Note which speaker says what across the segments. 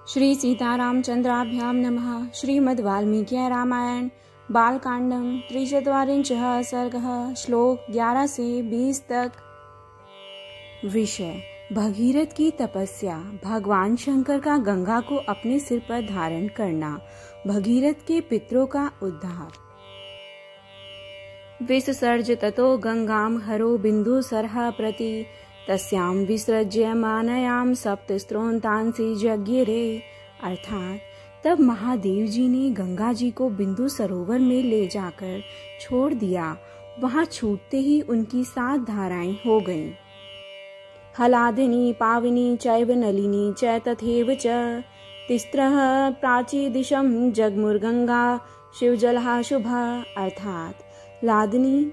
Speaker 1: श्री सीतारामचन्द्राभ्यां नमः। श्रीमद् वाल्मीकि रामायण बालकांडम 43 सर्गः। श्लोक 11 से 20 तक। विषय: भगीरथ की तपस्या। भगवान शंकर का गंगा को अपने सिर पर धारण करना। भगीरथ के पितरों का उद्धार। विससर्ज ततो गंगाम हरो बिंदु सरहा प्रति तस्याम विसृज्य मानयाम सप्तस्त्रोतांसी जज्ञिरे। अर्थात तब महादेव जी ने गंगा जी को बिंदु सरोवर में ले जाकर छोड़ दिया। वहां छूटते ही उनकी 7 धाराएं हो गईं। हलादिनी पाविनी चैव नलिनी च तथैव च तिस्रः प्राची दिशम जगमुर्गंगा शिवजलहा शुभा। अर्थात लादिनी,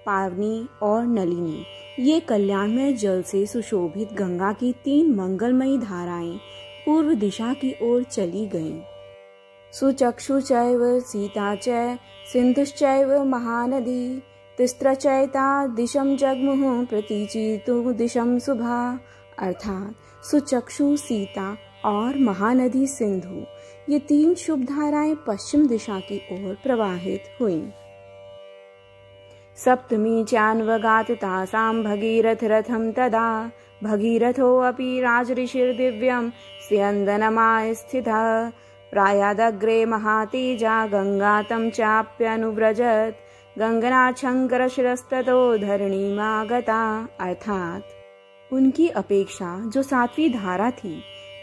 Speaker 1: पावनी और नलिनी ये कल्याणमय जल से सुशोभित गंगा की 3 मंगलमयी धाराएं पूर्व दिशा की ओर चली गईं। सुचक्षु चैव सीता च सिंधुश्चैव महानदी तिस्रचैता दिशम जगमुः प्रतीचितु दिशम शुभा। अर्थात सुचक्षु, सीता और महानदी सिंधु ये 3 शुभ धाराएं पश्चिम दिशा की ओर प्रवाहित हुईं। सप्तमी चान्वगात तासां भगीरथ रथम तदा भगीरथोऽपि राजऋषिर्दिव्यं स्यन्दनमाय स्थितः प्रायादग्रे महातेजा गंगा तं चाप्यनुव्रजत गंगनाच्छंकरशिरस्ततो धरणीमागता। अर्थात उनकी अपेक्षा जो 7वीं धारा थी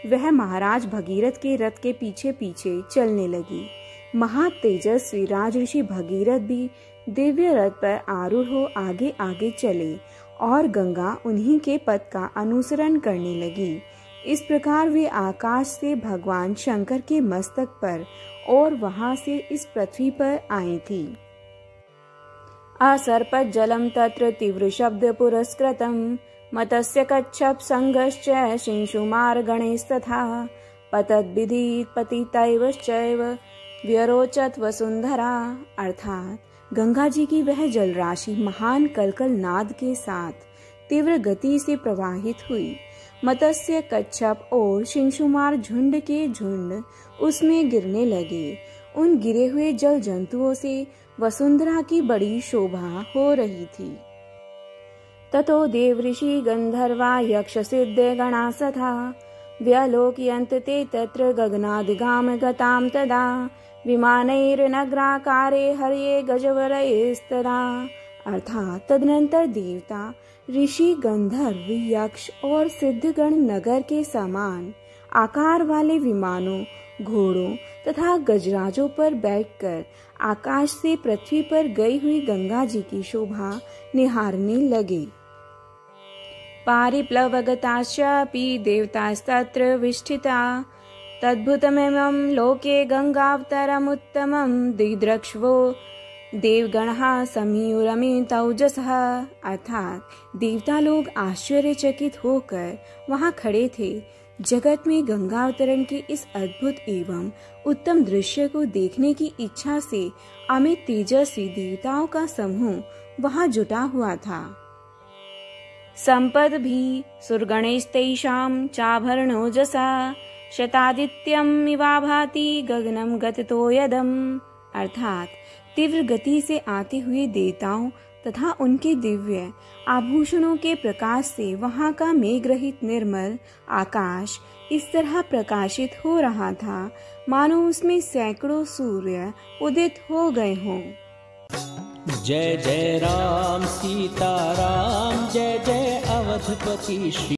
Speaker 1: वह महाराज भगीरथ के रथ के पीछे पीछे चलने लगी। महातेजस्वी राजऋषि भगीरथ भी दिव्य रथ पर आरूढ़ हो आगे आगे चले और गंगा उन्हीं के पथ का अनुसरण करने लगी। इस प्रकार वे आकाश से भगवान शंकर के मस्तक पर और वहां से इस पृथ्वी पर आई थी। असर्पत जलम तत्र तीव्र शब्द पुरस्कृतम मतस्य कच्छप संघश्च शिंशुमार गणेस्तथा पतद विधि पतितैवश्चैव व्यरोचत वसुंधरा। अर्थात गंगा जी की वह जलराशि महान कलकल नाद के साथ तीव्र गति से प्रवाहित हुई। मत्स्य, कच्छप और शिंशुमार झुंड के झुंड उसमें गिरने लगे। उन गिरे हुए जल जंतुओं से वसुंधरा की बड़ी शोभा हो रही थी। ततो देवऋषि गंधर्वा यक्ष सिद्ध गणा सथा व्यलोकयन्त ते तत्र गगनादिगाम गताम तदा विमानैर्नगराकारे हर्ये गजवरैस्तदा। अर्थात तदनंतर देवता, ऋषि, गंधर्व, यक्ष और सिद्धगण नगर के समान आकार वाले विमानों, घोड़ों तथा गजराजों पर बैठकर आकाश से पृथ्वी पर गई हुई गंगा जी की शोभा निहारने लगे। पारिप्लवगताश्चापि देवतास्तत्र विष्ठिता तद्भुतमेवं लोके गंगावतरमुत्तमं दिद्रक्ष्वो देवगणः समीयुरमितौजसः। अर्थात देवता लोग आश्चर्यचकित होकर वहां खड़े थे। जगत में गंगावतरण के इस अद्भुत एवं उत्तम दृश्य को देखने की इच्छा से अमित तेजस्वी देवताओं का समूह वहां जुटा हुआ था। संपद भी सुरगणैस्तैषां चाभरणोजसा शतादित्यम इवाभाति गगनम गततो यदम। अर्थात तीव्र गति से आते हुए देवताओं तथा उनके दिव्य आभूषणों के प्रकाश से वहां का मेघरहित निर्मल आकाश इस तरह प्रकाशित हो रहा था मानो उसमें सैकड़ों सूर्य उदित हो गए हों।
Speaker 2: जय जय राम सीता राम, जय जय अवधपति श्री।